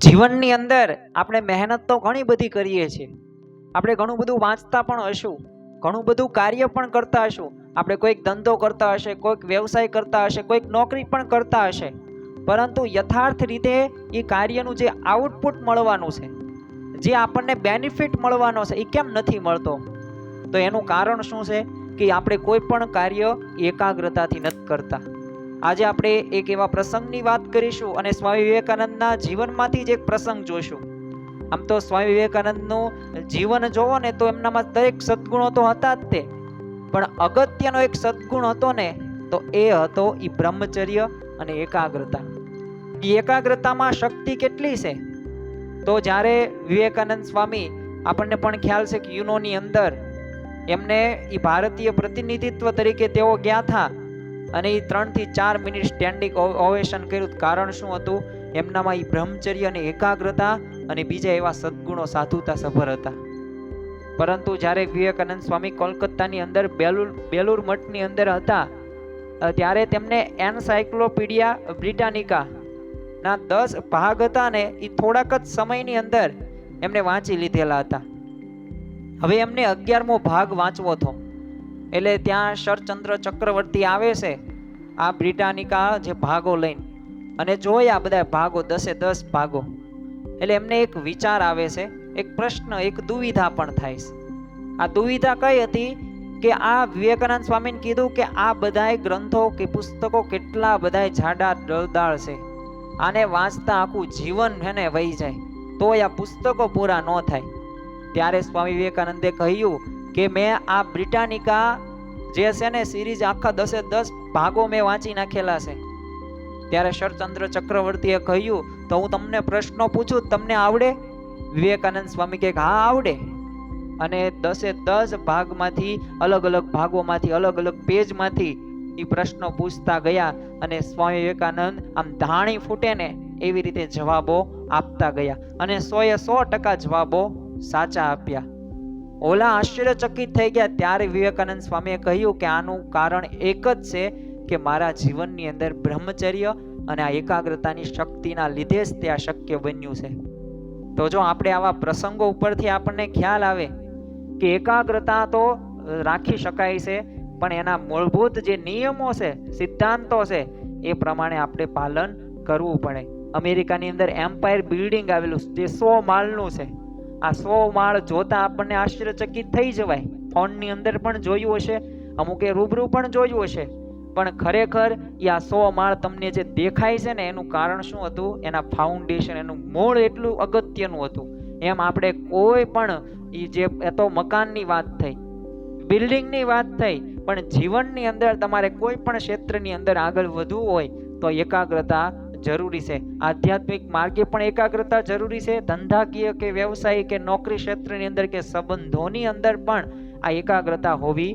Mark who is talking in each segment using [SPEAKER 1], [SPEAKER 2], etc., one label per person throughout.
[SPEAKER 1] જીવનની અંદર આપણે મહેનત તો ઘણી બધી કરીએ છીએ, આપણે ઘણું બધું વાંચતા પણ હશું, ઘણું બધું કાર્ય પણ કરતા હશું, આપણે કોઈક ધંધો કરતા હશે, કોઈક વ્યવસાય કરતા હશે, કોઈક નોકરી પણ કરતા હશે, પરંતુ યથાર્થ રીતે એ કાર્યનું જે આઉટપુટ મળવાનું છે, જે આપણને બેનિફિટ મળવાનો છે, એ કેમ નથી મળતો? તો એનું કારણ શું છે કે આપણે કોઈ પણ કાર્ય એકાગ્રતાથી નથી કરતા. આજે આપણે એક એવા પ્રસંગની વાત કરીશું અને સ્વામી વિવેકાનંદના જીવનમાંથી જ એક પ્રસંગ જોઈશું. આમ તો સ્વામી વિવેકાનંદનું જીવન જોવો ને તો એમનામાં દરેક સદગુણો તો હતા જ તે, પણ અગત્યનો એક સદગુણ હતો ને તો એ હતો ઈ બ્રહ્મચર્ય અને એકાગ્રતા. ઈ એકાગ્રતામાં શક્તિ કેટલી છે તો જ્યારે વિવેકાનંદ સ્વામી, આપણને પણ ખ્યાલ છે કે યુનોની અંદર એમને ઈ ભારતીય પ્રતિનિધિત્વ તરીકે તેઓ ગયા હતા અને એ 3 થી 4 મિનિટ સ્ટેન્ડિંગ ઓવેશન કર્યું. કારણ શું હતું? એમનામાં ઈ બ્રહ્મચર્ય અને એકાગ્રતા અને બીજા એવા સદગુણો સાધુતા સભર હતા. પરંતુ જ્યારે વિવેકાનંદ સ્વામી કોલકાતાની અંદર બેલુર મઠની અંદર હતા ત્યારે તેમને એનસાઇક્લોપીડિયા બ્રિટાનિકા ના 10 ભાગ હતા ને એ થોડાક જ સમયની અંદર એમને વાંચી લીધેલા હતા. હવે એમને 11મો ભાગ વાંચવો હતો, એટલે ત્યાં શરચંદ્ર ચક્રવર્તી આવે છે આ બ્રિટાનિકા જે ભાગો લઈને, અને જોયા બધા ભાગો 10 ભાગો. એટલે એમને એક વિચાર આવે છે, એક પ્રશ્ન, એક દુવિધા પણ થાય છે. આ દુવિધા કઈ હતી કે આ વિવેકાનંદ સ્વામીને કીધું કે આ બધાય ગ્રંથો કે પુસ્તકો કેટલા બધાય જાડા ડળદાળ છે, આને વાંચતા આખું જીવન હેને વહી જાય તોય આ પુસ્તકો પૂરા ન થાય. ત્યારે સ્વામી વિવેકાનંદે કહ્યું કે મેં આ બ્રિટાનિકા જે છે ને સિરીઝ આખા 10 ભાગો મેં વાંચી નાખેલા છે. ત્યારે શરચંદ્ર ચક્રવર્તીએ કહ્યું તો હું તમને પ્રશ્નો પૂછું, તમને આવડે? વિવેકાનંદ સ્વામી કહે હા આવડે. અને 10 ભાગમાંથી અલગ અલગ ભાગોમાંથી અલગ અલગ પેજમાંથી એ પ્રશ્નો પૂછતા ગયા અને સ્વામી વિવેકાનંદ આમ ધાણી ફૂટે ને એવી રીતે જવાબો આપતા ગયા અને 100% જવાબો સાચા આપ્યા. ઓલા આશ્ચર્યચકિત થઈ ગયા. ત્યારે વિવેકાનંદ સ્વામીએ કહ્યું કે આનું કારણ એક જ છે કે મારા જીવનની અંદર બ્રહ્મચર્ય અને આ એકાગ્રતાની શક્તિના લીધે જ તે આ શક્ય બન્યું છે. તો જો આપણે આવા પ્રસંગો ઉપરથી આપણને ખ્યાલ આવે કે એકાગ્રતા તો રાખી શકાય છે, પણ એના મૂળભૂત જે નિયમો છે, સિદ્ધાંતો છે, એ પ્રમાણે આપણે પાલન કરવું પડે. અમેરિકાની અંદર એમ્પાયર બિલ્ડિંગ આવેલું જે 100 માળનું છે. આ 100 માળ જોતા આપણને આશ્ચર્યચકિત થઈ જવાય. ફોનની અંદર પણ જોયું હશે, અમુકે રૂબરૂ પણ જોયું હશે, પણ ખરેખર આ 100 માળ તમને જે દેખાય છે ને એનું કારણ શું હતું? એના ફાઉન્ડેશન, એનું મૂળ એટલું અગત્યનું હતું. એમ આપણે કોઈ પણ જે તો મકાનની વાત થઈ, બિલ્ડિંગની વાત થઈ, પણ જીવનની અંદર તમારે કોઈ પણ ક્ષેત્રની અંદર આગળ વધવું હોય તો એકાગ્રતા જરૂરી છે. આધ્યાત્મિક માર્ગે પણ એકાગ્રતા જરૂરી છે. ધંધાકીય કે વ્યવસાય કે નોકરી ક્ષેત્રની અંદર કે સંબંધોની અંદર પણ આ એકાગ્રતા હોવી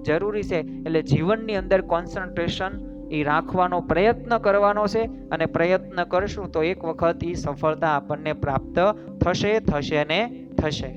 [SPEAKER 1] જરૂરી છે. એટલે જીવનની અંદર કોન્સન્ટ્રેશન એ રાખવાનો પ્રયત્ન કરવાનો છે, અને પ્રયત્ન કરશું તો એક વખત એ સફળતા આપણને પ્રાપ્ત થશે ને થશે.